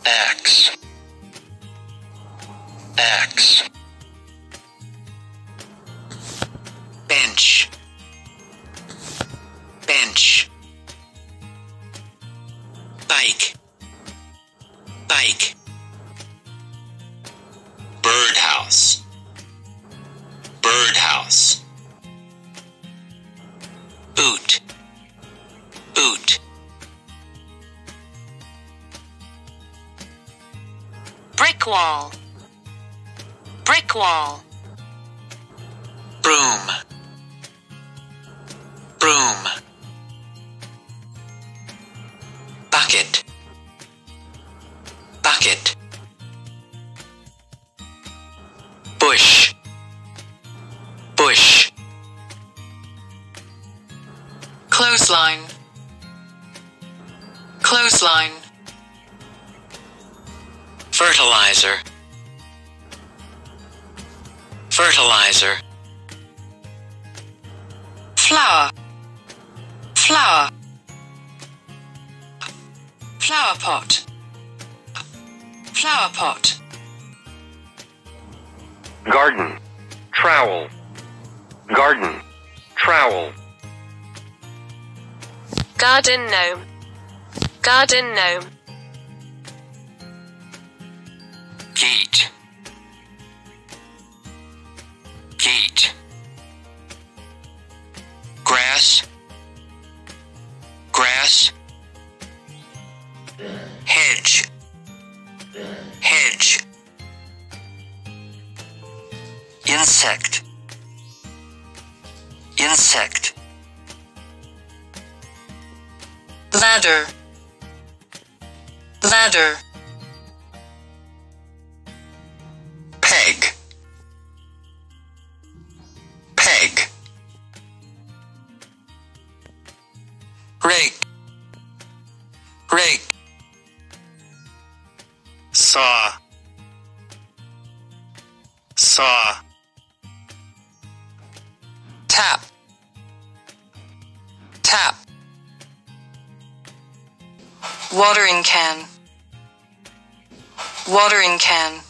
axe, axe. Bench, bench. Bike, bike. Birdhouse, birdhouse. Boot, boot. Brick wall, brick wall. Broom, broom. Bucket, bucket. Bush, bush. Clothesline, clothesline. Fertilizer, fertilizer. Flower, flower. Flower pot, flower pot. Garden, trowel, garden, trowel. Garden gnome, garden gnome. Gate, gate. Grass, grass. Hedge, hedge. Insect, insect. Ladder, ladder. Peg, peg. Rake, rake. Saw, saw. Tap, tap. Watering can, watering can.